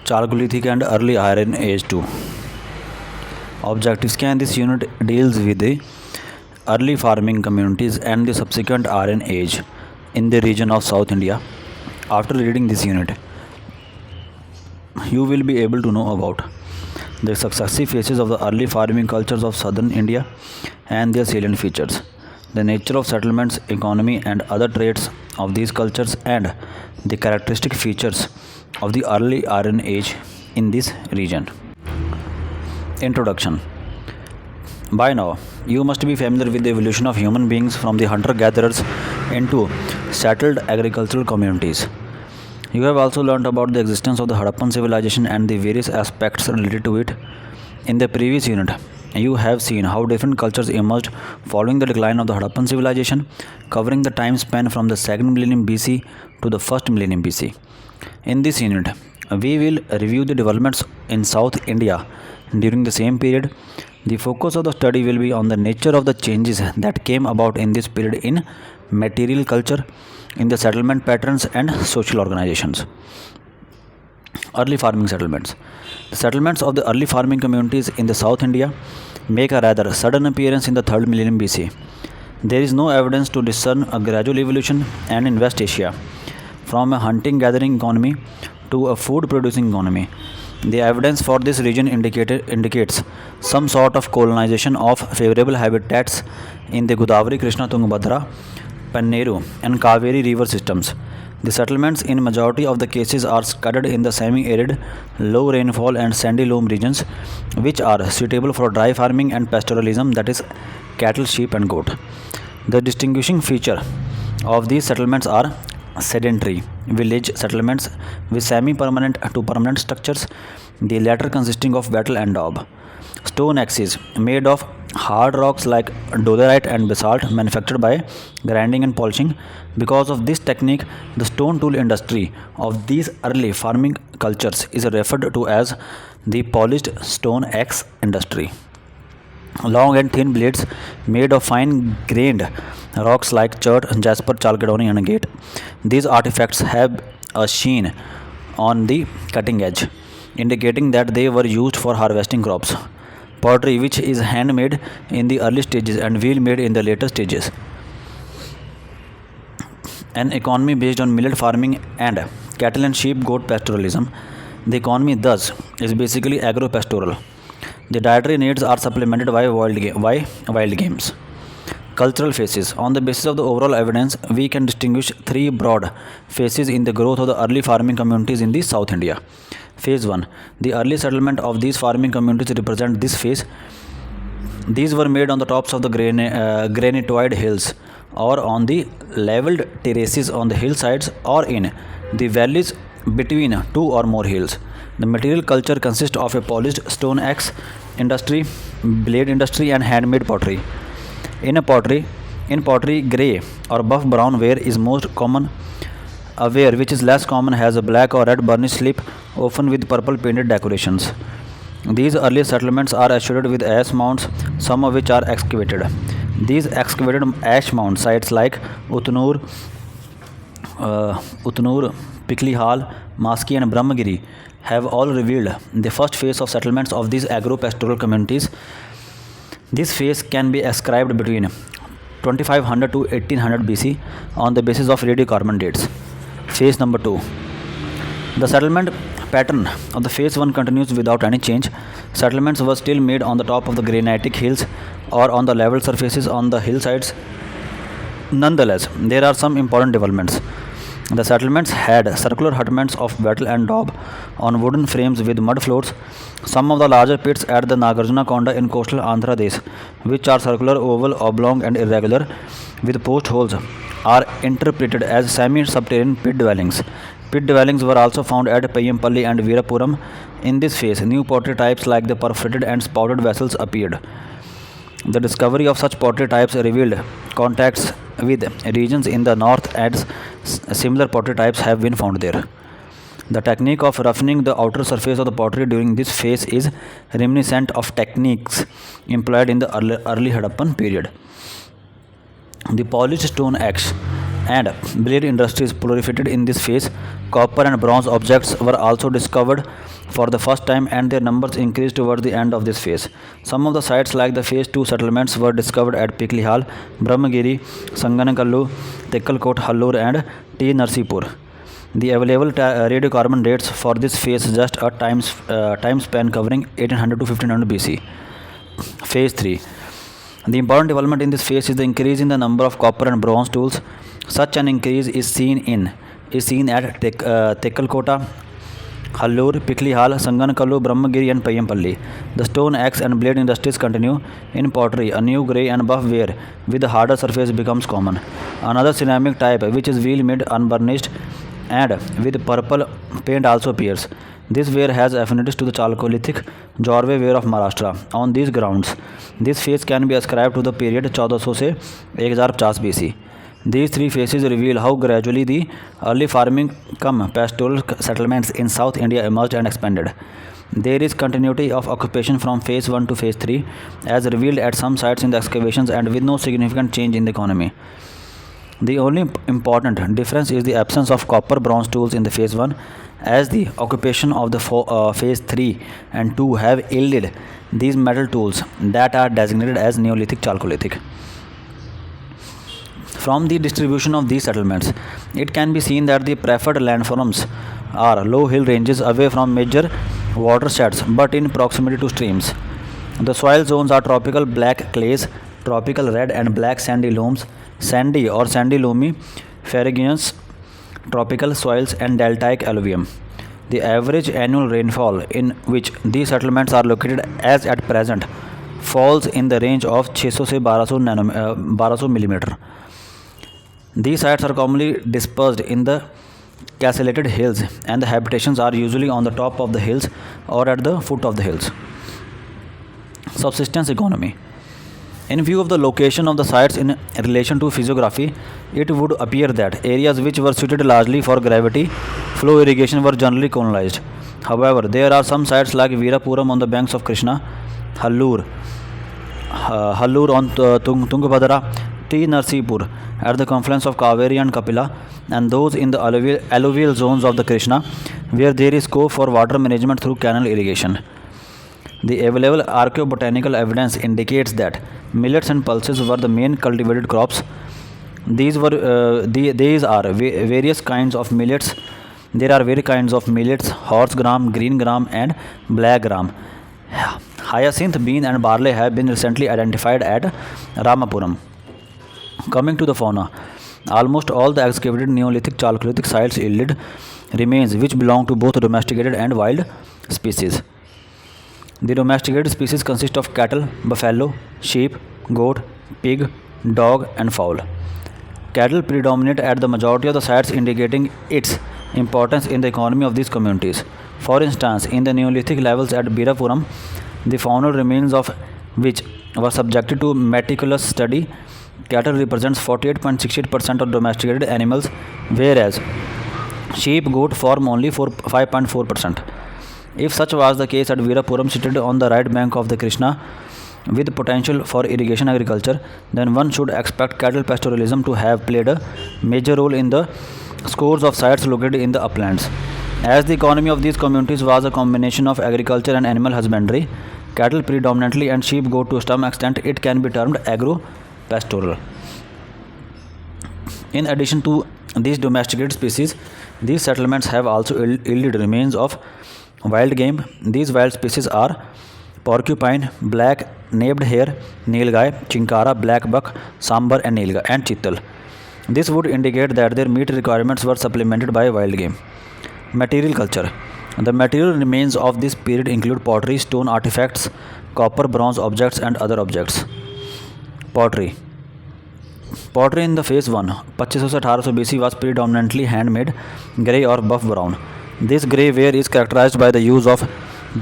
Chalcolithic and early Iron Age too. Objectives: can this unit deals with the early farming communities and the subsequent Iron Age in the region of South India. After reading this unit, you will be able to know about the successive phases of the early farming cultures of southern India and their salient features, the nature of settlements, economy, and other traits of these cultures, and the characteristic features of the early Iron Age in this region. Introduction. By now, you must be familiar with the evolution of human beings from the hunter-gatherers into settled agricultural communities. You have also learned about the existence of the Harappan civilization and the various aspects related to it. In the previous unit, you have seen how different cultures emerged following the decline of the Harappan civilization, covering the time span from the 2nd millennium BC to the 1st millennium BC. In this unit, we will review the developments in South India during the same period. The focus of the study will be on the nature of the changes that came about in this period in material culture, in the settlement patterns and social organizations. Early farming settlements. The settlements of the early farming communities in the South India make a rather sudden appearance in the 3rd millennium BC. There is no evidence to discern a gradual evolution, and in West Asia, from a hunting-gathering economy to a food-producing economy. The evidence for this region indicates some sort of colonization of favorable habitats in the Godavari, Krishna, Tungabhadra, Panneru, and Kaveri river systems. The settlements in majority of the cases are scattered in the semi-arid, low rainfall and sandy loam regions, which are suitable for dry farming and pastoralism, that is, cattle, sheep, and goat. The distinguishing feature of these settlements are sedentary village settlements with semi-permanent to permanent structures, the latter consisting of wattle and daub. Stone axes made of hard rocks like dolerite and basalt, manufactured by grinding and polishing. Because of this technique, the stone tool industry of these early farming cultures is referred to as the polished stone axe industry. Long and thin blades made of fine grained rocks like chert, jasper, chalcedony, and agate. These artifacts have a sheen on the cutting edge, indicating that they were used for harvesting crops. Pottery, which is handmade in the early stages and wheel made in the later stages. An economy based on millet farming and cattle and sheep goat pastoralism. The economy thus is basically agro-pastoral. The dietary needs are supplemented by wild games. Cultural phases. On the basis of the overall evidence, we can distinguish 3 broad phases in the growth of the early farming communities in the South India. Phase 1. The early settlement of these farming communities represent this phase. These were made on the tops of the granitoid hills or on the leveled terraces on the hillsides or in the valleys between 2 or more hills. The material culture consists of a polished stone axe industry, blade industry, and handmade pottery. In pottery, grey or buff brown ware is most common. A ware which is less common has a black or red burnished slip, often with purple painted decorations. These early settlements are assured with ash mounds, some of which are excavated. These excavated ash mound sites like Utnur, Pikli Hall, Maski, and Brahmagiri have all revealed the first phase of settlements of these agro-pastoral communities. This phase can be ascribed between 2500 to 1800 BC on the basis of radiocarbon dates. Phase number 2. The settlement pattern of the phase 1 continues without any change. Settlements were still made on the top of the granitic hills or on the level surfaces on the hillsides. Nonetheless, there are some important developments. The settlements had circular hutments of wattle and daub on wooden frames with mud floors. Some of the larger pits at the Nagarjuna Konda in coastal Andhra Pradesh, which are circular, oval, oblong, and irregular with post holes, are interpreted as semi-subterranean pit dwellings. Pit dwellings were also found at Payyempalli and Veerapuram. In this phase, new pottery types like the perforated and spouted vessels appeared. The discovery of such pottery types revealed contacts with regions in the north, as similar pottery types have been found there. The technique of roughening the outer surface of the pottery during this phase is reminiscent of techniques employed in the early Harappan period. The polished stone axe and blade industries proliferated in this phase. Copper and bronze objects were also discovered for the first time and their numbers increased towards the end of this phase. Some of the sites like the phase 2 settlements were discovered at Piklihal, Brahmagiri, Sanganakallu, Tekkalkot, Hallur and T. Narsipur. The available radiocarbon dates for this phase suggest a time span covering 1800 to 1500 BC. Phase 3. The important development in this phase is the increase in the number of copper and bronze tools. Such an increase is seen at Tekkalkota, Hallur, Piklihal, Sanganakallu, Brahmagiri and Payyamapalli. The stone, axe and blade industries continue. In pottery, a new grey and buff ware with a harder surface becomes common. Another ceramic type, which is wheel made unburnished and with purple paint, also appears. This ware has affinities to the Chalcolithic Jorwe ware of Maharashtra. On these grounds, this phase can be ascribed to the period 1400 से 1050 BC. These three phases reveal how gradually the early farming cum pastoral settlements in South India emerged and expanded. There is continuity of occupation from phase 1 to phase 3 as revealed at some sites in the excavations and with no significant change in the economy. The only important difference is the absence of copper bronze tools in the phase 1 as the occupation of the phase 3 and 2 have yielded these metal tools that are designated as Neolithic Chalcolithic. From the distribution of these settlements, it can be seen that the preferred landforms are low hill ranges away from major watersheds but in proximity to streams. The soil zones are tropical black clays, tropical red and black sandy loams, sandy or sandy loamy, ferruginous tropical soils and deltaic alluvium. The average annual rainfall in which these settlements are located as at present falls in the range of 600 से 1200 millimeter. These sites are commonly dispersed in the castellated hills and the habitations are usually on the top of the hills or at the foot of the hills. Subsistence economy. In view of the location of the sites in relation to physiography, it would appear that areas which were suited largely for gravity flow irrigation were generally colonized. However, there are some sites like Veerapuram on the banks of Krishna, Hallur on Tungabhadra, T. Narsipur at the confluence of Kaveri and Kapila, and those in the alluvial zones of the Krishna, where there is scope for water management through canal irrigation. The available archaeobotanical evidence indicates that millets and pulses were the main cultivated crops. These are various kinds of millets. There are various kinds of millets: horse gram, green gram, and black gram. Hyacinth, bean, and barley have been recently identified at Ramapuram. Coming to the fauna, almost all the excavated Neolithic Chalcolithic sites yielded remains which belong to both domesticated and wild species. The domesticated species consist of cattle, buffalo, sheep, goat, pig, dog, and fowl. Cattle predominate at the majority of the sites, indicating its importance in the economy of these communities. For instance, in the Neolithic levels at Veerapuram, the faunal remains of which were subjected to meticulous study. Cattle represents 48.68% of domesticated animals, whereas sheep, goat form only 5.4%. If such was the case at Veerapuram, situated on the right bank of the Krishna, with potential for irrigation agriculture, then one should expect cattle pastoralism to have played a major role in the scores of sites located in the uplands. As the economy of these communities was a combination of agriculture and animal husbandry, cattle predominantly and sheep goat to some extent, it can be termed agro-pastoral. In addition to these domesticated species, these settlements have also yielded remains of wild game. These wild species are porcupine, black napped hare, nilgai, chinkara, black buck, sambar and nilgai, and chittal. This would indicate that their meat requirements were supplemented by wild game. Material culture. The material remains of this period include pottery, stone artifacts, copper, bronze objects and other objects. Pottery. Pottery in the phase 1, 2500 से 1800 BC, was predominantly handmade, grey or buff brown. This grey ware is characterized by the use of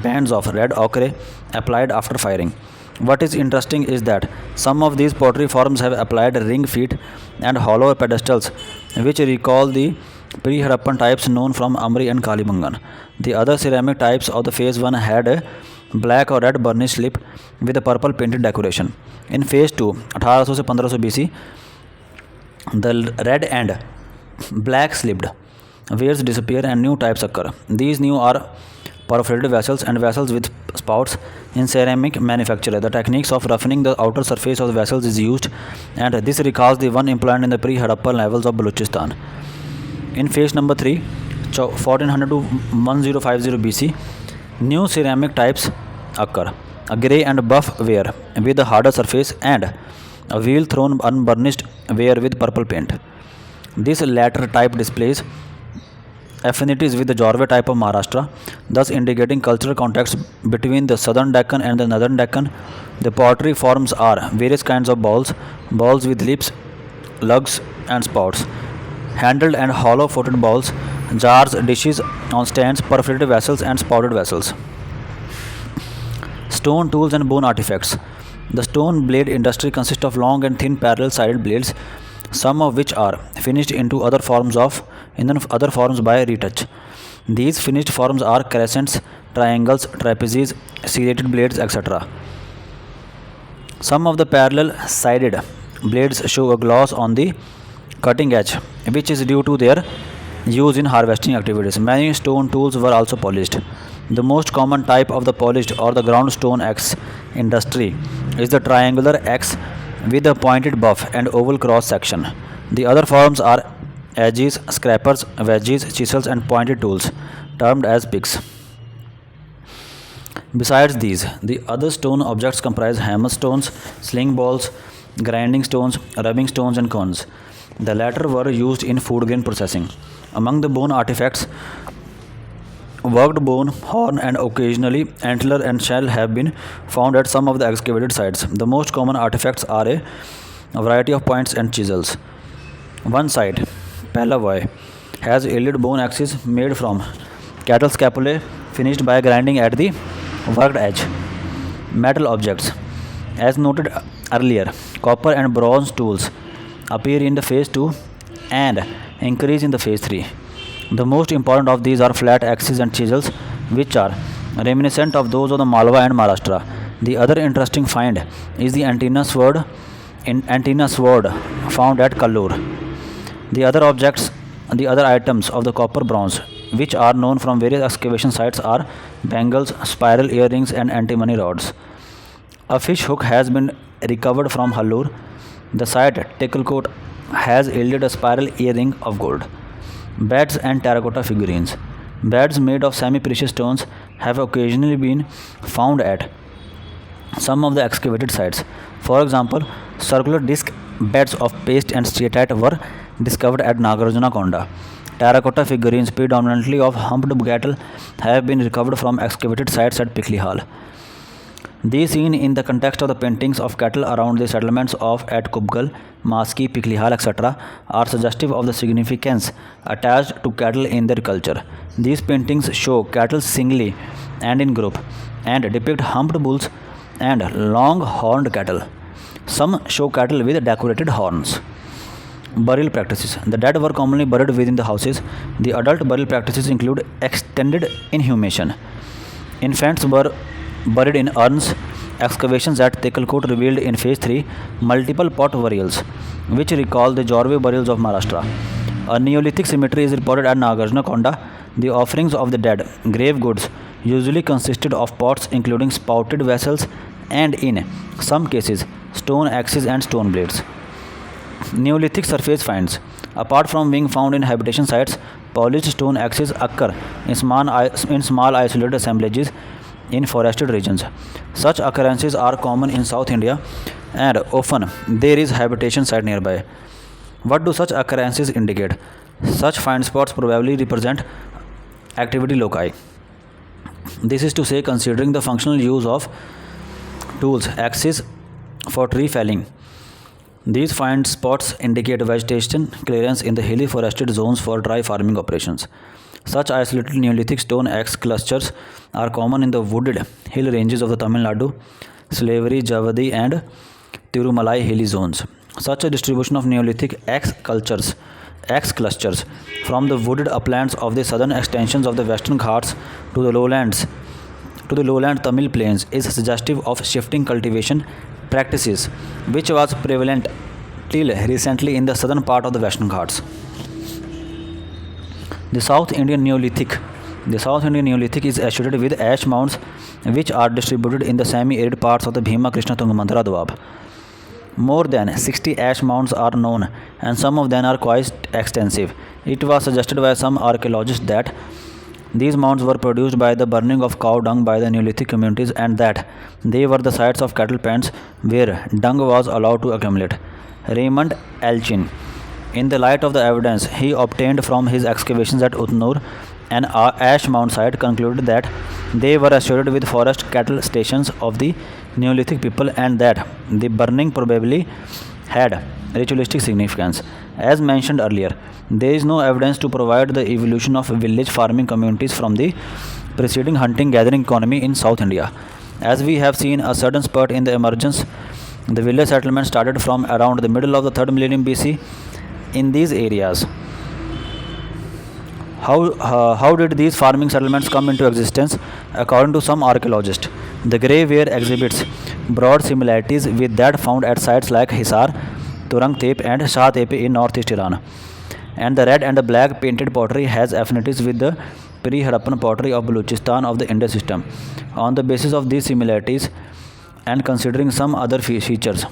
bands of red ochre applied after firing. What is interesting is that some of these pottery forms have applied ring feet and hollow pedestals, which recall the pre-Harappan types known from Amri and Kalibangan. The other ceramic types of the phase 1 had a black or red burnished slip with a purple painted decoration. In phase 2, 1800 से 1500 BC, The red and black slipped wares disappear and new types occur. These new are perforated vessels and vessels with spouts in ceramic manufacture. The techniques of roughening the outer surface of the vessels is used, and this recalls the one employed in the pre-Harappan levels of Balochistan. In phase number 3, 1400 to 1050 BC, new ceramic types occur. A grey and buff ware with a harder surface and a wheel thrown unburnished ware with purple paint. This latter type displays affinities with the Jorve type of Maharashtra, thus indicating cultural context between the southern Deccan and the northern Deccan. The pottery forms are various kinds of bowls, bowls with lips, lugs, and spouts, handled and hollow footed bowls, jars, dishes on stands, perforated vessels, and spouted vessels. Stone tools and bone artifacts. The stone blade industry consists of long and thin parallel sided blades, some of which are finished into other forms by retouch. These finished forms are crescents, triangles, trapezies, serrated blades, etc. Some of the parallel sided blades show a gloss on the cutting edge, which is due to their use in harvesting activities. Many stone tools were also polished. The most common type of the polished or the ground stone axe industry is the triangular axe with a pointed buff and oval cross section. The other forms are edges, scrapers, wedges, chisels, and pointed tools, termed as picks. Besides these, the other stone objects comprise hammer stones, sling balls, grinding stones, rubbing stones, and cones. The latter were used in food grain processing. Among the bone artifacts, worked bone, horn, and occasionally antler and shell have been found at some of the excavated sites. The most common artifacts are a variety of points and chisels. One site, Palavoy, has yielded bone axes made from cattle scapulae finished by grinding at the worked edge. Metal objects. As noted earlier, copper and bronze tools appear in the phase 2 and increase in the phase 3. The most important of these are flat axes and chisels, which are reminiscent of those of the Malwa and Maharashtra. The other interesting find is the antenna sword found at Kallur. The other items of the copper bronze, which are known from various excavation sites, are bangles, spiral earrings, and antimony rods. A fish hook has been recovered from Hallur. The site Tekkalkot has yielded a spiral earring of gold. Beds and terracotta figurines. Beds made of semi-precious stones have occasionally been found at some of the excavated sites. For example, circular disc beds of paste and steatite were discovered at Nagarjuna Konda. Terracotta figurines, predominantly of humped cattle, have been recovered from excavated sites at Piklihal. These, seen in the context of the paintings of cattle around the settlements of at Kubgal, Maski, Piklihal, etc., are suggestive of the significance attached to cattle in their culture. These paintings show cattle singly and in group, and depict humped bulls and long-horned cattle. Some show cattle with decorated horns. Burial practices. The dead were commonly buried within the houses. The adult burial practices include extended inhumation. Infants were buried in urns. Excavations at Tekkalkot revealed in phase 3 multiple pot burials, which recall the Jorve burials of Maharashtra. A Neolithic cemetery is reported at Nagarjuna Konda. The offerings of the dead, grave goods, usually consisted of pots including spouted vessels and, in some cases, stone axes and stone blades. Neolithic surface finds. Apart from being found in habitation sites, polished stone axes occur in small isolated assemblages in forested regions. Such occurrences are common in South India, and often there is habitation site nearby. What do such occurrences indicate? Such find spots probably represent activity loci. This is to say, considering the functional use of tools, axes for tree felling. These find spots indicate vegetation clearance in the hilly forested zones for dry farming operations. Such isolated Neolithic stone axe clusters are common in the wooded hill ranges of the Tamil Nadu, Slavery, Javadi, and Tirumalai hilly zones. Such a distribution of Neolithic axe clusters from the wooded uplands of the southern extensions of the Western Ghats to the lowland Tamil plains is suggestive of shifting cultivation practices which was prevalent till recently in the southern part of the Western Ghats. The South Indian Neolithic. The South Indian Neolithic is associated with ash mounds which are distributed in the semi-arid parts of the Bhima Krishna Tungabhadra Doab. More than 60 ash mounds are known and some of them are quite extensive. It was suggested by some archaeologists that these mounds were produced by the burning of cow dung by the Neolithic communities and that they were the sites of cattle pens where dung was allowed to accumulate. Raymond Elchin. In the light of the evidence he obtained from his excavations at Utnur, an ash mound site, concluded that they were associated with forest cattle stations of the Neolithic people and that the burning probably had ritualistic significance. As mentioned earlier, there is no evidence to provide the evolution of village farming communities from the preceding hunting-gathering economy in South India. As we have seen a sudden spurt in the emergence, the village settlement started from around the middle of the 3rd millennium BC in these areas. How did these farming settlements come into existence? According to some archaeologists, the grey ware exhibits broad similarities with that found at sites like Hisar, Turang Tepe and Shah Tepe in northeast Iran. And the red and the black painted pottery has affinities with the pre-Harappan pottery of Balochistan of the Indus system. On the basis of these similarities and considering some other features,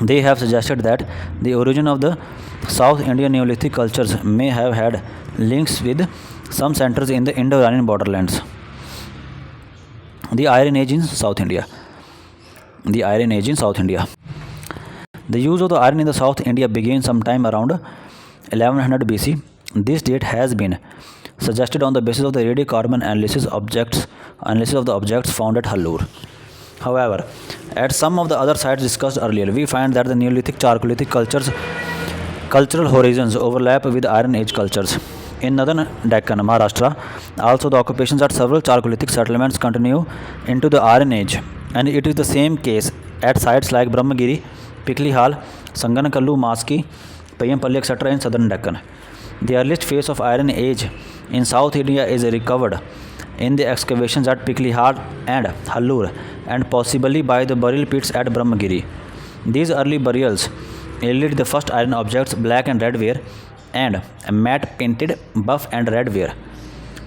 they have suggested that the origin of the South Indian Neolithic cultures may have had links with some centers in the Indo-Iranian borderlands. The Iron Age in South India. The Iron Age in South India. The use of the iron in the South India began sometime around 1100 BC. This date has been suggested on the basis of the radiocarbon analysis of the objects found at Hallur. However, at some of the other sites discussed earlier, we find that the Neolithic Chalcolithic cultural horizons overlap with Iron Age cultures. In northern Deccan, Maharashtra, also the occupations at several Chalcolithic settlements continue into the Iron Age, and it is the same case at sites like Brahmagiri, Piklihal, Sanganakallu, Maski, Payampalli, etc. in southern Deccan. The earliest phase of Iron Age in South India is recovered in the excavations at Piklihal and Hallur and possibly by the burial pits at Brahmagiri. These early burials yielded the first iron objects, black and red ware, and matte painted buff and red ware.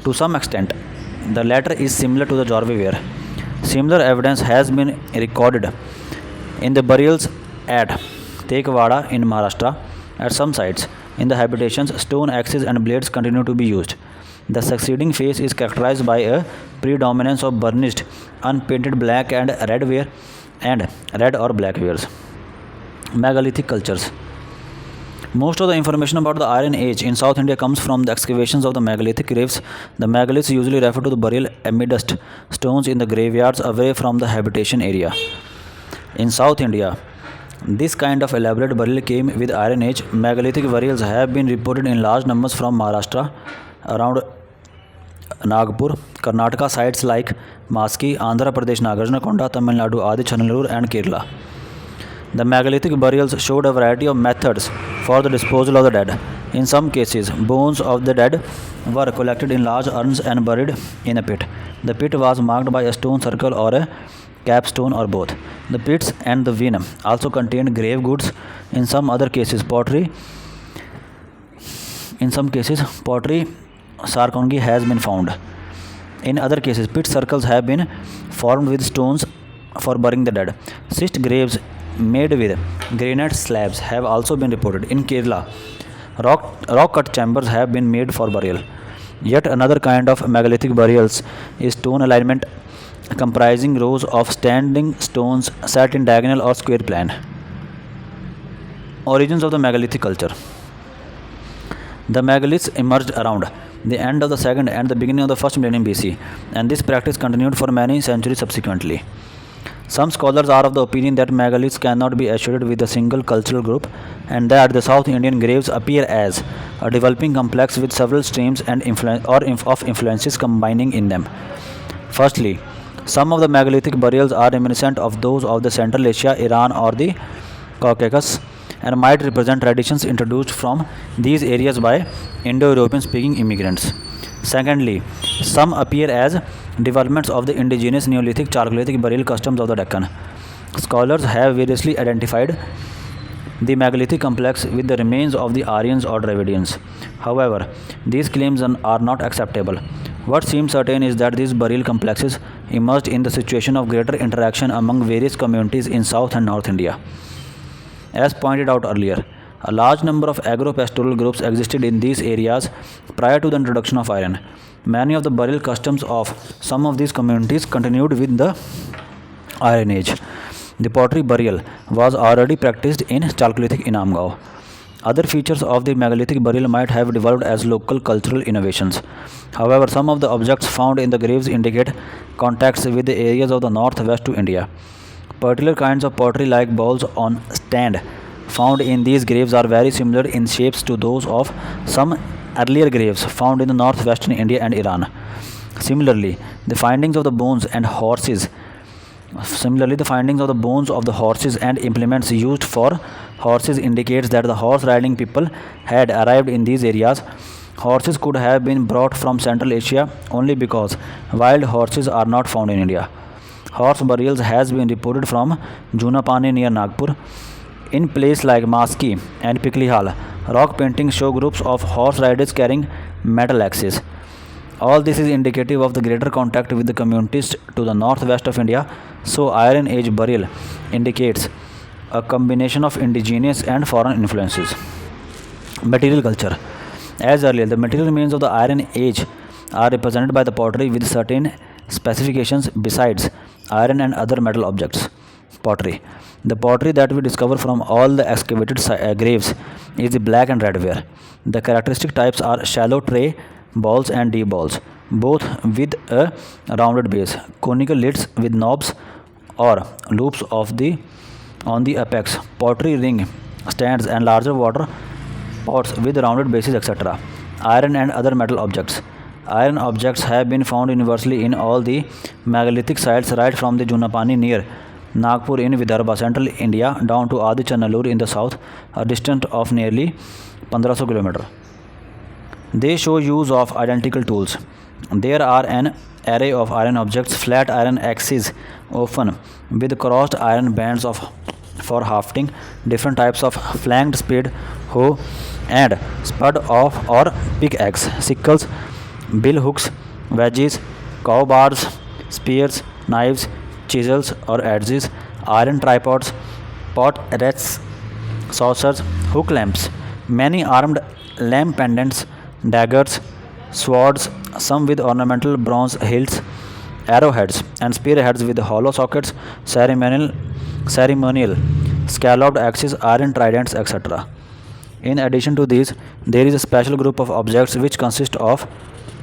To some extent, the latter is similar to the Jorve ware. Similar evidence has been recorded in the burials at Tekwada in Maharashtra. At some sites, in the habitations, stone axes and blades continue to be used. The succeeding phase is characterized by a predominance of burnished, unpainted black and red ware and red or black wares. Megalithic cultures. Most of the information about the Iron Age in South India comes from the excavations of the megalithic graves. The megaliths usually refer to the burial amidst stones in the graveyards away from the habitation area. In South India, this kind of elaborate burial came with Iron Age. Megalithic burials have been reported in large numbers from Maharashtra, around Nagpur, Karnataka, sites like Maski, Andhra Pradesh, Nagarjunakonda, Tamil Nadu, Adi Chanalur and Kerala. The megalithic burials showed a variety of methods for the disposal of the dead. In some cases, bones of the dead were collected in large urns and buried in a pit. The pit was marked by a stone circle or a capstone or both. The pits and the vein also contained grave goods. In some cases, pottery sarcophagus has been found. In other cases, pit circles have been formed with stones for burying the dead. Schist graves made with granite slabs have also been reported. In Kerala, rock cut chambers have been made for burial. Yet another kind of megalithic burials is stone alignment, comprising rows of standing stones set in diagonal or square plan. Origins of the megalithic culture. The megaliths emerged around the end of the 2nd and the beginning of the 1st millennium BC, and this practice continued for many centuries subsequently. Some scholars are of the opinion that megaliths cannot be associated with a single cultural group and that the South Indian graves appear as a developing complex with several streams and of influences combining in them. Firstly, some of the megalithic burials are reminiscent of those of the Central Asia, Iran or the Caucasus and might represent traditions introduced from these areas by Indo-European speaking immigrants. Secondly, some appear as developments of the indigenous Neolithic Chalcolithic burial customs of the Deccan. Scholars have variously identified the megalithic complex with the remains of the Aryans or Dravidians. However, these claims are not acceptable. What seems certain is that these burial complexes emerged in the situation of greater interaction among various communities in South and North India. As pointed out earlier, a large number of agro-pastoral groups existed in these areas prior to the introduction of iron. Many of the burial customs of some of these communities continued with the Iron Age. The pottery burial was already practiced in Chalcolithic in Amgaon. Other features of the megalithic burial might have developed as local cultural innovations. However, some of the objects found in the graves indicate contacts with the areas of the northwest to India. Particular kinds of pottery like bowls on stand found in these graves are very similar in shapes to those of some earlier graves found in the northwestern India and Iran. Similarly, the findings of the bones of the horses and implements used for horses indicates that the horse riding people had arrived in these areas. Horses could have been brought from Central Asia only because wild horses are not found in India. Horse burials has been reported from Junapani near Nagpur. In places like Maski and Piklihal, rock paintings show groups of horse riders carrying metal axes. All this is indicative of the greater contact with the communities to the northwest of India, so Iron Age burial indicates a combination of indigenous and foreign influences. Material culture. As earlier, the material remains of the Iron Age are represented by the pottery with certain specifications besides iron and other metal objects. Pottery. The pottery that we discover from all the excavated graves is the black and red ware. The characteristic types are shallow tray balls and deep balls, both with a rounded base, conical lids with knobs or loops on the apex, pottery ring stands and larger water pots with rounded bases, etc. Iron and other metal objects. Iron objects have been found universally in all the megalithic sites right from the Junapani near Nagpur in Vidarbha, central India, down to Adi Channalur in the south, a distance of nearly 1500 km. They show use of identical tools. There are an array of iron objects, flat iron axes, often with crossed iron bands for hafting, different types of flanked spade, hoe, and spud off or pickaxe, sickles, bill hooks, wedges, cow bars, spears, knives, chisels or adzes, iron tripods, pot rests, saucers, hook lamps, many armed lamp pendants, daggers, swords, some with ornamental bronze hilts, arrowheads, and spearheads with hollow sockets, ceremonial scalloped axes, iron tridents, etc. In addition to these, there is a special group of objects which consist of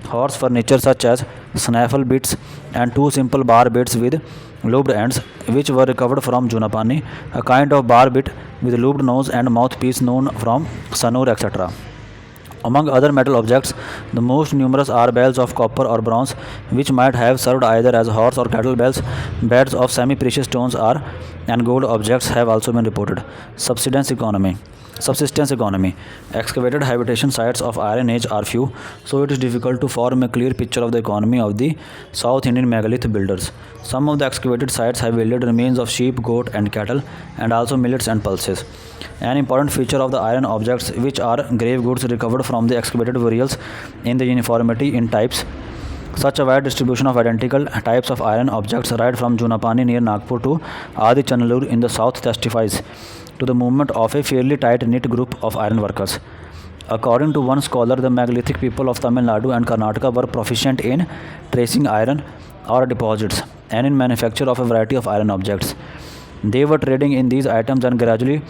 horse furniture such as snaffle bits and two simple bar bits with looped ends, which were recovered from Junapani, a kind of bar bit with looped nose and mouthpiece known from Sanur, etc. Among other metal objects, the most numerous are bells of copper or bronze, which might have served either as horse or cattle bells. Beds of semi-precious stones and gold objects have also been reported. Subsistence economy. Excavated habitation sites of Iron Age are few, so it is difficult to form a clear picture of the economy of the South Indian megalith builders. Some of the excavated sites have yielded remains of sheep, goat, and cattle, and also millets and pulses. An important feature of the iron objects, which are grave goods recovered from the excavated burials, in the uniformity in types. Such a wide distribution of identical types of iron objects right from Junapani near Nagpur to Adi Channalur in the south testifies to the movement of a fairly tight-knit group of iron workers. According to one scholar, the megalithic people of Tamil Nadu and Karnataka were proficient in tracing iron ore deposits and in manufacture of a variety of iron objects. They were trading in these items and gradually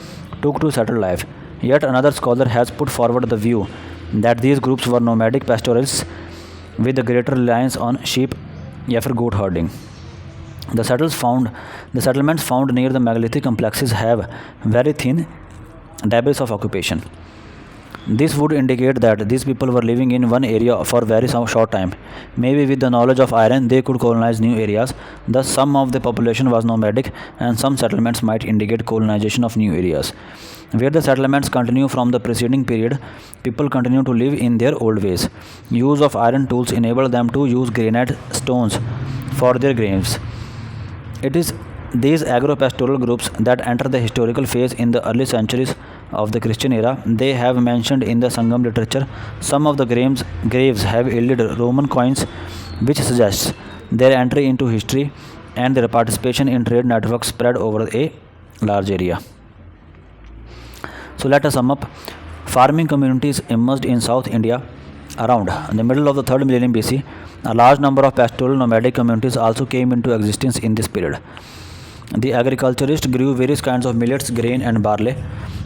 took to settled life. Yet another scholar has put forward the view that these groups were nomadic pastoralists with a greater reliance on sheep, goat herding. The settlements found near the megalithic complexes have very thin debris of occupation. This would indicate that these people were living in one area for very short time. Maybe with the knowledge of iron, they could colonize new areas. Thus, some of the population was nomadic, and some settlements might indicate colonization of new areas. Where the settlements continue from the preceding period, people continue to live in their old ways. Use of iron tools enabled them to use granite stones for their graves. It is These agro-pastoral groups that enter the historical phase in the early centuries of the Christian era, they have mentioned in the Sangam literature. Some of the graves have yielded Roman coins, which suggests their entry into history and their participation in trade networks spread over a large area. So let us sum up. Farming communities emerged in South India around the middle of the 3rd millennium BC. A large number of pastoral nomadic communities also came into existence in this period. The agriculturists grew various kinds of millets, grain, and barley.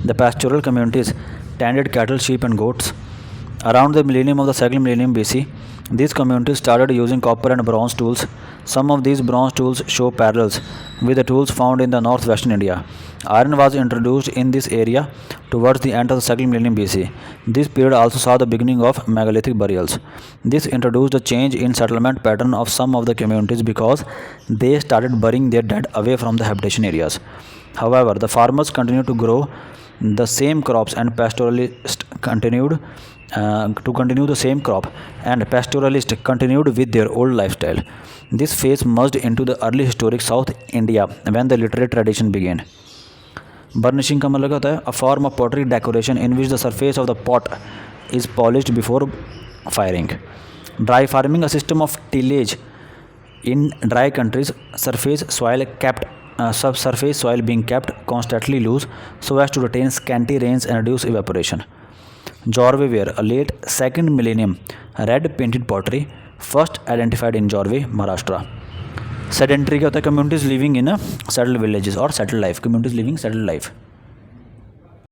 The pastoral communities tended cattle, sheep, and goats. Around the millennium of the 2nd millennium BC, these communities started using copper and bronze tools. Some of these bronze tools show parallels with the tools found in the northwestern India. Iron was introduced in this area towards the end of the 2nd millennium BC. This period also saw the beginning of megalithic burials. This introduced a change in settlement pattern of some of the communities because they started burying their dead away from the habitation areas. However, the farmers continued to grow the same crops and pastoralists continued to continue the same crop, and pastoralists continued with their old lifestyle. This phase merged into the early historic South India when the literary tradition began. Burnishing का मतलब होता है a form of pottery decoration in which the surface of the pot is polished before firing. Dry farming, a system of tillage in dry countries, surface soil being kept constantly loose so as to retain scanty rains and reduce evaporation. Jorwe ware, a late 2nd millennium red painted pottery, first identified in Jorwe, Maharashtra. Sedentary क्या होता है communities living in settled villages or settled life, communities living settled life.